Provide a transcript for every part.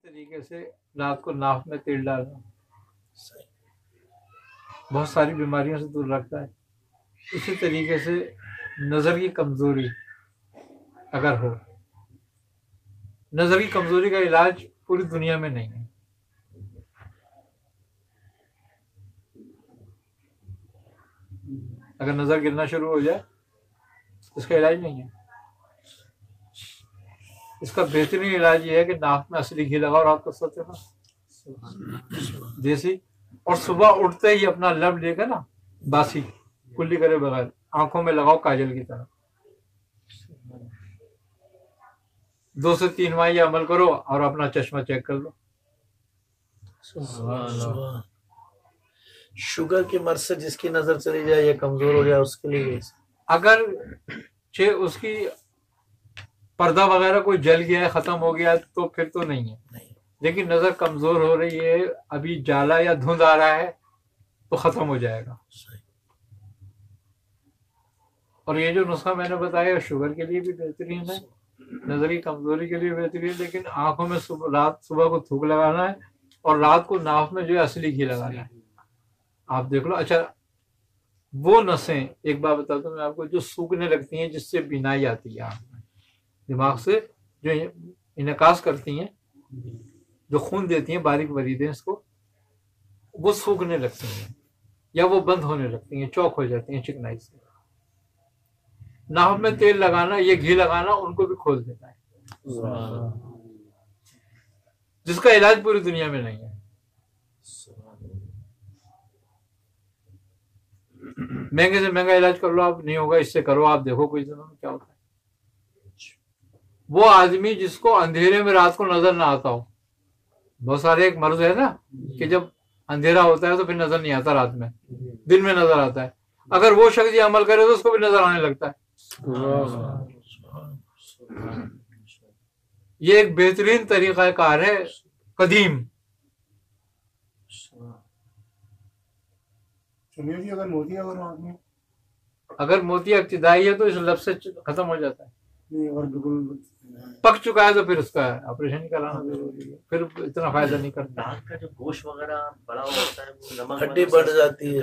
طریقے سے رات کو ناف میں تیل ڈالنا بہت ساری بیماریوں سے دور رکھتا ہے. اسی طریقے سے نظر کی کمزوری اگر ہو، نظر کی کمزوری کا علاج پوری دنیا میں نہیں ہے. اگر نظر گرنا شروع ہو جائے اس کا علاج نہیں ہے. اس کا بہترین علاج یہ ہے کہ ناک میں اصلی گھی لگاؤ رات کو سوتے وقت دیسی، اور صبح اٹھتے ہی اپنا لب لے کر نا باسی کلی کرے بغیر آنکھوں میں لگاؤ کاجل کی طرح. 2 سے 3 ماہ یہ عمل کرو اور اپنا چشمہ چیک کر لو. شوگر کی مرض سے جس کی نظر چلی جائے یا کمزور ہو جائے اس کے لیے اگر اس کی پردہ وغیرہ کوئی جل گیا ہے ختم ہو گیا تو پھر تو نہیں ہے، لیکن نظر کمزور ہو رہی ہے، ابھی جالا یا دھند آ رہا ہے تو ختم ہو جائے گا. اور یہ جو نسخہ میں نے بتایا شوگر کے لیے بھی بہترین ہے، نظر کی کمزوری کے لیے بہترین، لیکن آنکھوں میں صبح کو تھوک لگانا ہے اور رات کو ناف میں جو ہے اصلی گھی لگانا ہے. آپ دیکھ لو. اچھا وہ نسیں ایک بار بتاتا ہوں میں آپ کو جو سوکھنے لگتی ہیں جس سے بینائی آتی ہے آنکھ میں، دماغ سے جو انعکاس کرتی ہیں، جو خون دیتی ہیں باریک وریدیں اس کو، وہ سوکھنے لگتی ہیں یا وہ بند ہونے لگتی ہیں، چوک ہو جاتی ہیں چکنائی سے. ناف میں تیل لگانا، یہ گھی لگانا ان کو بھی کھول دیتا ہے، جس کا علاج پوری دنیا میں نہیں ہے. مہنگے سے مہنگا علاج کر لو آپ، نہیں ہوگا، اس سے کرو آپ، دیکھو کوئی دنوں میں کیا ہوتا ہے. وہ آدمی جس کو اندھیرے میں رات کو نظر نہ آتا ہو، بہت سارے ایک مرض ہے نا کہ جب اندھیرا ہوتا ہے تو پھر نظر نہیں آتا، رات میں دن میں نظر آتا ہے. اگر وہ شخص یہ عمل کرے تو اس کو بھی نظر آنے لگتا ہے. یہ ایک بہترین طریقہ کار ہے قدیم. اگر موتیا ابتدائی ہے تو اس لفظ سے ختم ہو جاتا ہے، پک چکا ہے تو پھر اس کا آپریشن کرانا ضروری ہے، پھر اتنا فائدہ نہیں کرتا. دانت کا جو گوشت وغیرہ بڑا ہوتا ہے وہ نمک ہڈی بڑھ جاتی ہے.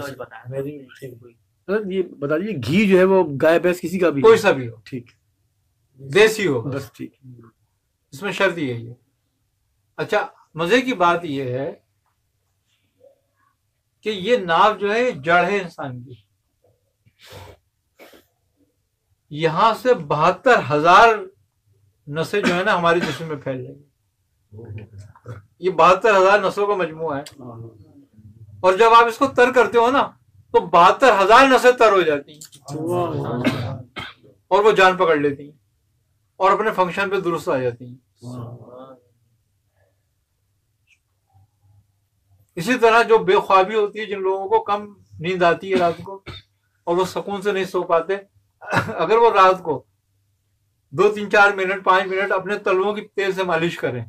یہ بتا دیجیے گھی جو ہے وہ گائے بھینس کسی کا بھی کوئی سا بھی ہو، ٹھیک دیسی ہو بس ٹھیک. اس میں شرط یہ ہے. اچھا مزے کی بات یہ ہے کہ یہ ناف جو ہے جڑ ہے انسان کی، یہاں سے 72,000 نسیں جو ہے نا ہمارے جسم میں پھیل جائیں گی. یہ 72,000 نسوں کا مجموعہ ہے، اور جب آپ اس کو تر کرتے ہو نا تو 72,000 نسیں تر ہو جاتی ہیں اور وہ جان پکڑ لیتی ہیں اور اپنے فنکشن پہ درست آ جاتی ہیں. اسی طرح جو بے خوابی ہوتی ہے، جن لوگوں کو کم نیند آتی ہے رات کو اور وہ سکون سے نہیں سو پاتے، اگر وہ رات کو 2 3 4 منٹ 5 منٹ اپنے تلووں کی تیل سے مالش کریں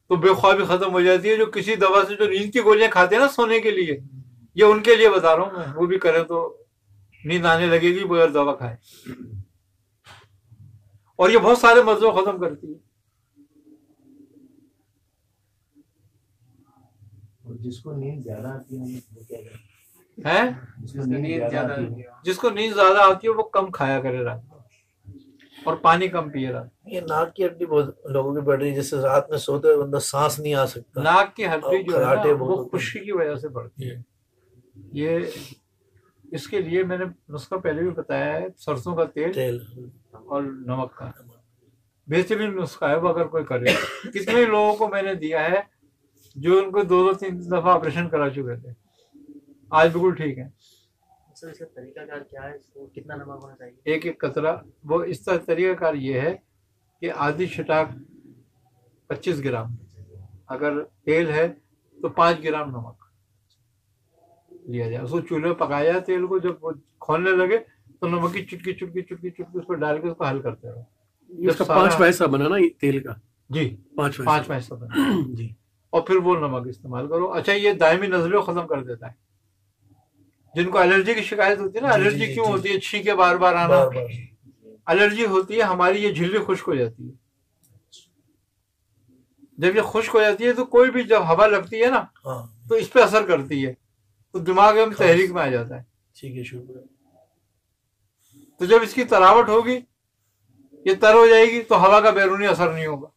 تو بے خوابی ختم ہو جاتی ہے. جو کسی دوا سے جو نیند کی گولیاں کھاتے ہیں نا سونے کے لیے، یہ ان کے لیے بتا رہا ہوں میں، وہ بھی کریں تو نیند آنے لگے گی بغیر دوا کھائے، اور یہ بہت سارے مرضوں کو ختم کرتی ہے. جس کو نیند زیادہ آتی ہے وہ کیا کرے؟ جس کو نیند زیادہ آتی ہے وہ کم کھایا کرے رات کو اور پانی کم پیے رات. یہ ناک کی ہڈی بہت لوگوں کی بڑھ رہی ہے، جس سے رات میں سوتے ہوئے بندہ سانس نہیں آ سکتا. ناک کی ہڈی جو ہے کھراٹے نا بہت وہ خشکی کی وجہ سے بڑھتی ہے. یہ اس کے لیے میں نے نسخہ پہلے بھی بتایا ہے، سرسوں کا تیل اور نمک کا بہترین نسخہ ہے. وہ اگر کوئی کرے، کتنے لوگوں کو میں نے دیا ہے جو ان کو 2 3 دفعہ آپریشن کرا چکے تھے، آج بالکل ٹھیک ہے. سر اس کا طریقہ کار کیا ہے؟ اس کو کتنا نمک ہونا چاہیے؟ ایک ایک قطرہ. وہ اس طرح طریقہ کار یہ ہے کہ آدھی چھٹاک 25 گرام، اگر تیل ہے تو 5 گرام نمک لیا جائے، اس کو چولہے پہ پکایا جائے. تیل کو جب وہ کھولنے لگے تو نمک کی چٹکی چٹکی چٹکی چٹکی اس کو ڈال کے اس کو حل کرتے رہو. اس کا 5واں حصہ بنا نا یہ تیل کا؟ جی 5واں حصہ بنا جی. اور پھر وہ نمک استعمال کرو. اچھا یہ دائمی نزلے کو ختم کر دیتا ہے. جن کو الرجی کی شکایت ہوتی ہے نا، الرجی کیوں ہوتی ہے؟ چھینکے بار بار آنا، الرجی ہوتی ہے ہماری یہ جھلی خشک ہو جاتی ہے. جب یہ خشک ہو جاتی ہے تو کوئی بھی جب ہوا لگتی ہے نا ہاں تو اس پہ اثر کرتی ہے، تو دماغ میں تحریک میں آ جاتا ہے. ٹھیک ہے، شکریہ. تو جب اس کی تراوٹ ہوگی، یہ تر ہو جائے گی، تو ہوا کا بیرونی اثر نہیں ہوگا.